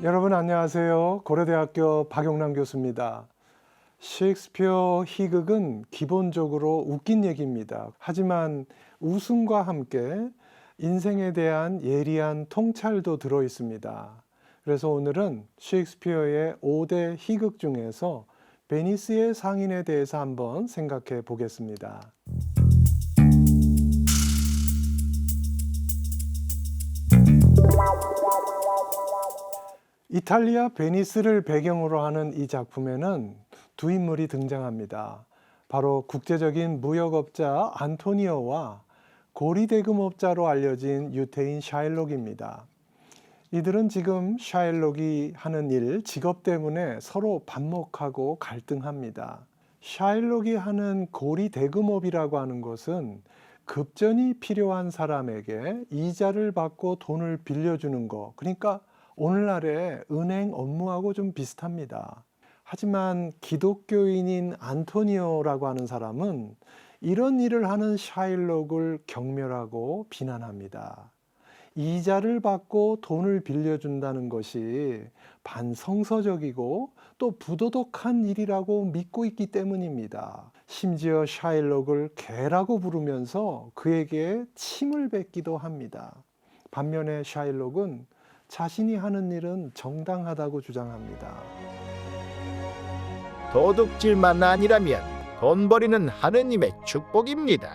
여러분 안녕하세요. 고려대학교 박용남 교수입니다. 셰익스피어 희극은 기본적으로 웃긴 얘기입니다. 하지만 웃음과 함께 인생에 대한 예리한 통찰도 들어 있습니다. 그래서 오늘은 셰익스피어의 5대 희극 중에서 베니스의 상인에 대해서 한번 생각해 보겠습니다. 이탈리아 베니스를 배경으로 하는 이 작품에는 두 인물이 등장합니다. 바로 국제적인 무역업자 안토니오와 고리대금업자로 알려진 유태인 샤일록입니다. 이들은 지금 샤일록이 하는 일, 직업 때문에 서로 반목하고 갈등합니다. 샤일록이 하는 고리대금업이라고 하는 것은 급전이 필요한 사람에게 이자를 받고 돈을 빌려주는 거, 그러니까 오늘날의 은행 업무하고 좀 비슷합니다. 하지만 기독교인인 안토니오라고 하는 사람은 이런 일을 하는 샤일록을 경멸하고 비난합니다. 이자를 받고 돈을 빌려준다는 것이 반성서적이고 또 부도덕한 일이라고 믿고 있기 때문입니다. 심지어 샤일록을 개라고 부르면서 그에게 침을 뱉기도 합니다. 반면에 샤일록은 자신이 하는 일은 정당하다고 주장합니다. 도둑질만 아니라면 돈벌이는 하느님의 축복입니다.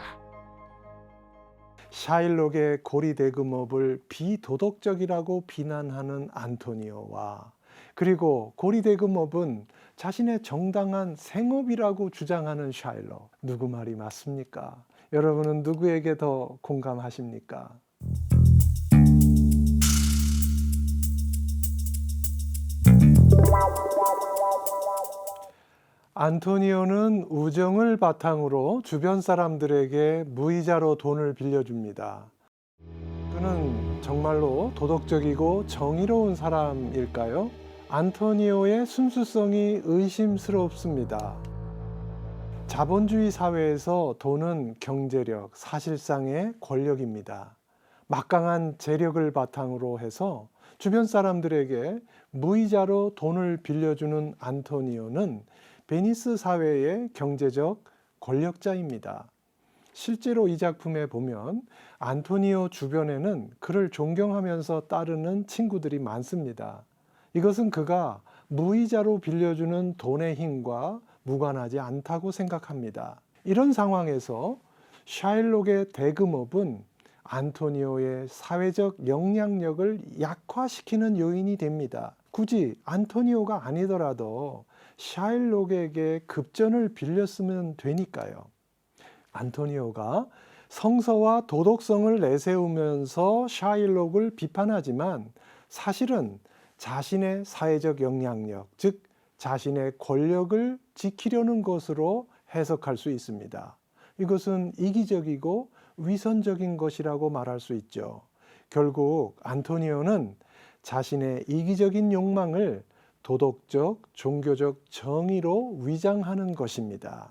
샤일록의 고리대금업을 비도덕적이라고 비난하는 안토니오와 그리고 고리대금업은 자신의 정당한 생업이라고 주장하는 샤일록, 누구 말이 맞습니까? 여러분은 누구에게 더 공감하십니까? 안토니오는 우정을 바탕으로 주변 사람들에게 무이자로 돈을 빌려줍니다. 그는 정말로 도덕적이고 정의로운 사람일까요? 안토니오의 순수성이 의심스럽습니다. 자본주의 사회에서 돈은 경제력, 사실상의 권력입니다. 막강한 재력을 바탕으로 해서 주변 사람들에게 무이자로 돈을 빌려주는 안토니오는 베니스 사회의 경제적 권력자입니다. 실제로 이 작품에 보면 안토니오 주변에는 그를 존경하면서 따르는 친구들이 많습니다. 이것은 그가 무이자로 빌려주는 돈의 힘과 무관하지 않다고 생각합니다. 이런 상황에서 샤일록의 대금업은 안토니오의 사회적 영향력을 약화시키는 요인이 됩니다. 굳이 안토니오가 아니더라도 샤일록에게 급전을 빌렸으면 되니까요. 안토니오가 성서와 도덕성을 내세우면서 샤일록을 비판하지만 사실은 자신의 사회적 영향력, 즉 자신의 권력을 지키려는 것으로 해석할 수 있습니다. 이것은 이기적이고 위선적인 것이라고 말할 수 있죠. 결국 안토니오는 자신의 이기적인 욕망을 도덕적, 종교적 정의로 위장하는 것입니다.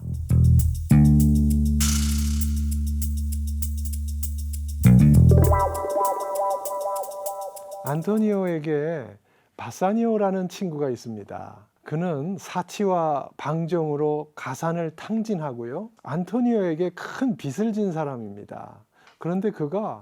안토니오에게 바사니오라는 친구가 있습니다. 그는 사치와 방정으로 가산을 탕진하고요. 안토니오에게 큰 빚을 진 사람입니다. 그런데 그가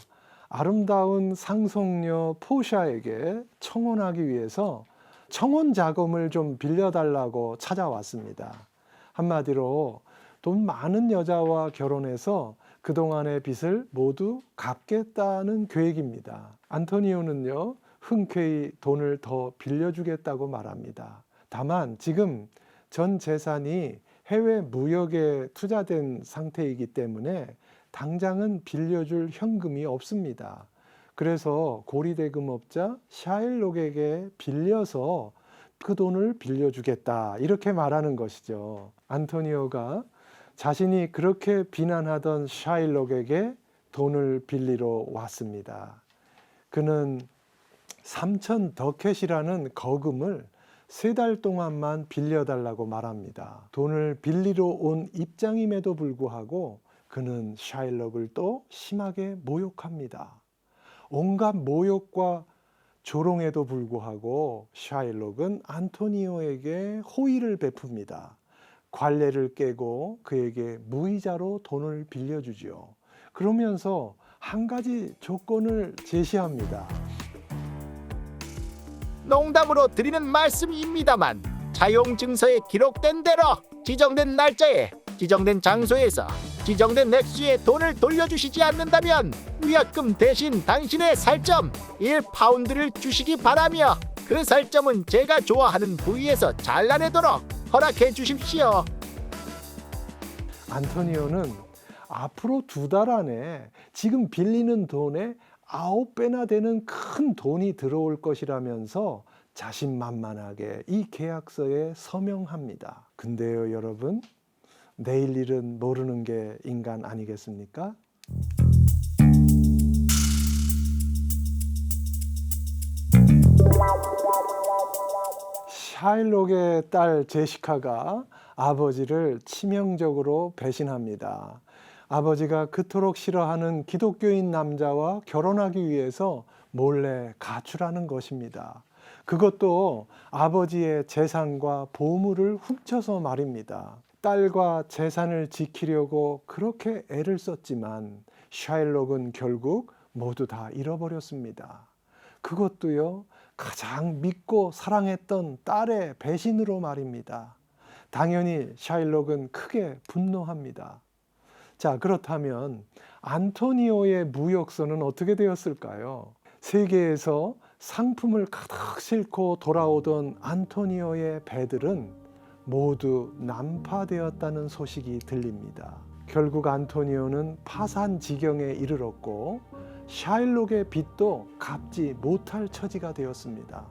아름다운 상속녀 포샤에게 청혼하기 위해서 청혼 자금을 좀 빌려달라고 찾아왔습니다. 한마디로 돈 많은 여자와 결혼해서 그동안의 빚을 모두 갚겠다는 계획입니다. 안토니오는요, 흔쾌히 돈을 더 빌려주겠다고 말합니다. 다만 지금 전 재산이 해외 무역에 투자된 상태이기 때문에 당장은 빌려줄 현금이 없습니다. 그래서 고리대금업자 샤일록에게 빌려서 그 돈을 빌려주겠다, 이렇게 말하는 것이죠. 안토니오가 자신이 그렇게 비난하던 샤일록에게 돈을 빌리러 왔습니다. 그는 3,000 더켓이라는 거금을 3달 동안만 빌려달라고 말합니다. 돈을 빌리러 온 입장임에도 불구하고 그는 샤일록을 또 심하게 모욕합니다. 온갖 모욕과 조롱에도 불구하고 샤일록은 안토니오에게 호의를 베풉니다. 관례를 깨고 그에게 무이자로 돈을 빌려주죠. 그러면서 한 가지 조건을 제시합니다. 농담으로 드리는 말씀입니다만 차용 증서에 기록된 대로 지정된 날짜에 지정된 장소에서 지정된 액수의 돈을 돌려주시지 않는다면 위약금 대신 당신의 살점 1파운드를 주시기 바라며 그 살점은 제가 좋아하는 부위에서 잘라내도록 허락해 주십시오. 안토니오는 앞으로 2달 안에 지금 빌리는 돈의 9배나 되는 큰 돈이 들어올 것이라면서 자신만만하게 이 계약서에 서명합니다. 근데요, 여러분, 내일 일은 모르는 게 인간 아니겠습니까? 샤일록의 딸 제시카가 아버지를 치명적으로 배신합니다. 아버지가 그토록 싫어하는 기독교인 남자와 결혼하기 위해서 몰래 가출하는 것입니다. 그것도 아버지의 재산과 보물을 훔쳐서 말입니다. 딸과 재산을 지키려고 그렇게 애를 썼지만 샤일록은 결국 모두 다 잃어버렸습니다. 그것도요, 가장 믿고 사랑했던 딸의 배신으로 말입니다. 당연히 샤일록은 크게 분노합니다. 자, 그렇다면 안토니오의 무역선은 어떻게 되었을까요? 세계에서 상품을 가득 싣고 돌아오던 안토니오의 배들은 모두 난파되었다는 소식이 들립니다. 결국 안토니오는 파산 지경에 이르렀고 샤일록의 빚도 갚지 못할 처지가 되었습니다.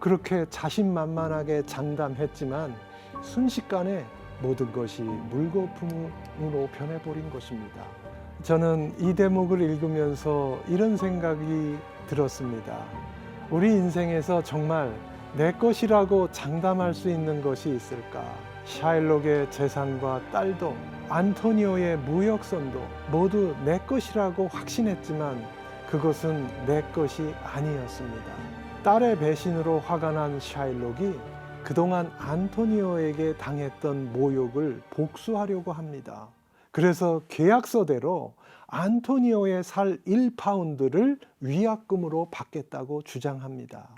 그렇게 자신만만하게 장담했지만 순식간에 모든 것이 물거품으로 변해버린 것입니다. 저는 이 대목을 읽으면서 이런 생각이 들었습니다. 우리 인생에서 정말 내 것이라고 장담할 수 있는 것이 있을까? 샤일록의 재산과 딸도 안토니오의 무역선도 모두 내 것이라고 확신했지만 그것은 내 것이 아니었습니다. 딸의 배신으로 화가 난 샤일록이 그동안 안토니오에게 당했던 모욕을 복수하려고 합니다. 그래서 계약서대로 안토니오의 살 1파운드를 위약금으로 받겠다고 주장합니다.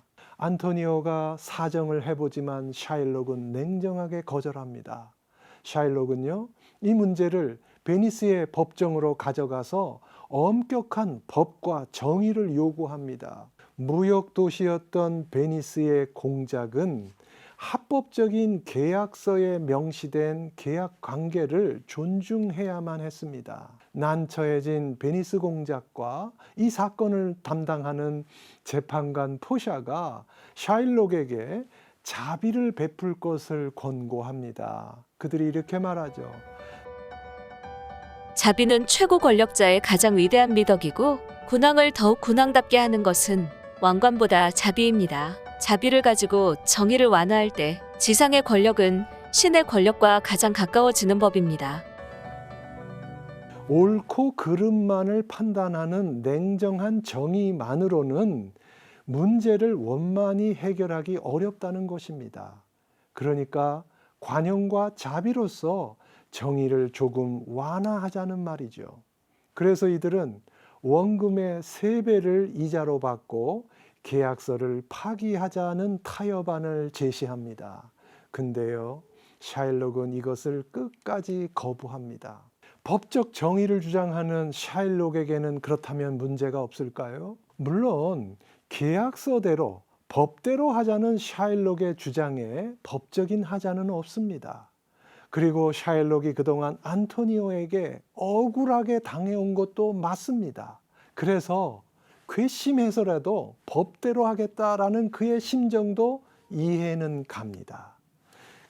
안토니오가 사정을 해보지만 샤일록은 냉정하게 거절합니다. 샤일록은요, 이 문제를 베니스의 법정으로 가져가서 엄격한 법과 정의를 요구합니다. 무역 도시였던 베니스의 공작은 합법적인 계약서에 명시된 계약 관계를 존중해야만 했습니다. 난처해진 베니스 공작과 이 사건을 담당하는 재판관 포샤가 샤일록에게 자비를 베풀 것을 권고합니다. 그들이 이렇게 말하죠. 자비는 최고 권력자의 가장 위대한 미덕이고 군왕을 더욱 군왕답게 하는 것은 왕관보다 자비입니다. 자비를 가지고 정의를 완화할 때 지상의 권력은 신의 권력과 가장 가까워지는 법입니다. 옳고 그름만을 판단하는 냉정한 정의만으로는 문제를 원만히 해결하기 어렵다는 것입니다. 그러니까 관용과 자비로서 정의를 조금 완화하자는 말이죠. 그래서 이들은 원금의 3배를 이자로 받고 계약서를 파기하자는 타협안을 제시합니다. 근데요, 샤일록은 이것을 끝까지 거부합니다. 법적 정의를 주장하는 샤일록에게는 그렇다면 문제가 없을까요? 물론 계약서대로 법대로 하자는 샤일록의 주장에 법적인 하자는 없습니다. 그리고 샤일록이 그동안 안토니오에게 억울하게 당해온 것도 맞습니다. 그래서 괘씸해서라도 법대로 하겠다라는 그의 심정도 이해는 갑니다.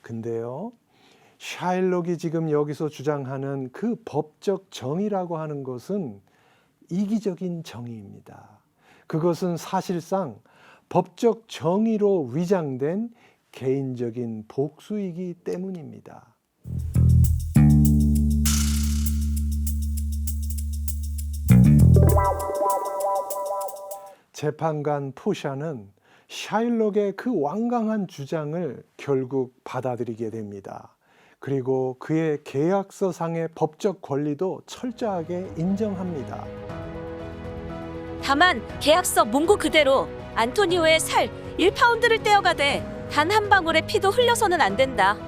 근데요, 샤일록이 지금 여기서 주장하는 그 법적 정의라고 하는 것은 이기적인 정의입니다. 그것은 사실상 법적 정의로 위장된 개인적인 복수이기 때문입니다. 재판관 포샤는 샤일록의 그 완강한 주장을 결국 받아들이게 됩니다. 그리고 그의 계약서상의 법적 권리도 철저하게 인정합니다. 다만 계약서 문구 그대로 안토니오의 살 1파운드를 떼어가되 단 한 방울의 피도 흘려서는 안 된다.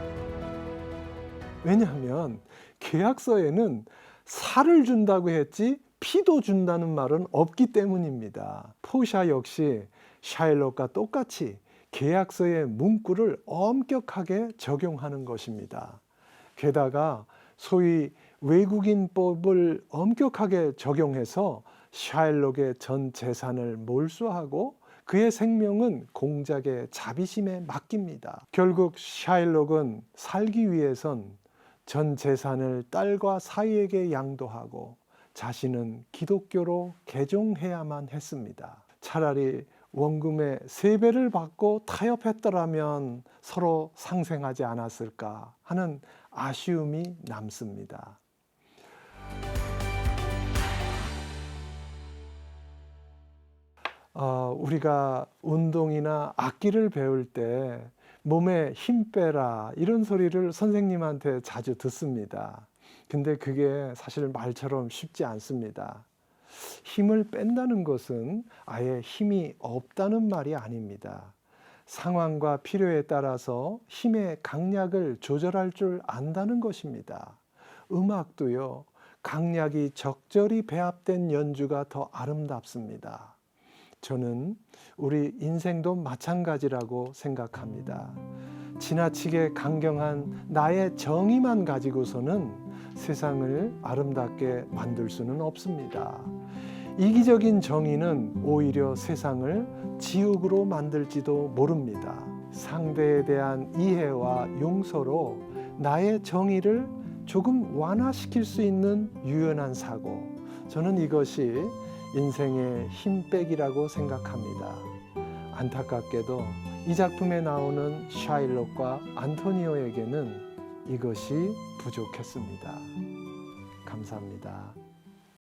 왜냐하면 계약서에는 살을 준다고 했지 피도 준다는 말은 없기 때문입니다. 포샤 역시 샤일록과 똑같이 계약서의 문구를 엄격하게 적용하는 것입니다. 게다가 소위 외국인법을 엄격하게 적용해서 샤일록의 전 재산을 몰수하고 그의 생명은 공작의 자비심에 맡깁니다. 결국 샤일록은 살기 위해선 전 재산을 딸과 사위에게 양도하고 자신은 기독교로 개종해야만 했습니다. 차라리 원금의 3배를 받고 타협했더라면 서로 상생하지 않았을까 하는 아쉬움이 남습니다. 우리가 운동이나 악기를 배울 때 몸에 힘 빼라 이런 소리를 선생님한테 자주 듣습니다. 근데 그게 사실 말처럼 쉽지 않습니다. 힘을 뺀다는 것은 아예 힘이 없다는 말이 아닙니다. 상황과 필요에 따라서 힘의 강약을 조절할 줄 안다는 것입니다. 음악도요, 강약이 적절히 배합된 연주가 더 아름답습니다. 저는 우리 인생도 마찬가지라고 생각합니다. 지나치게 강경한 나의 정의만 가지고서는 세상을 아름답게 만들 수는 없습니다. 이기적인 정의는 오히려 세상을 지옥으로 만들지도 모릅니다. 상대에 대한 이해와 용서로 나의 정의를 조금 완화시킬 수 있는 유연한 사고, 저는 이것이 인생의 힘빼기라고 생각합니다. 안타깝게도 이 작품에 나오는 샤일록과 안토니오에게는 이것이 부족했습니다. 감사합니다.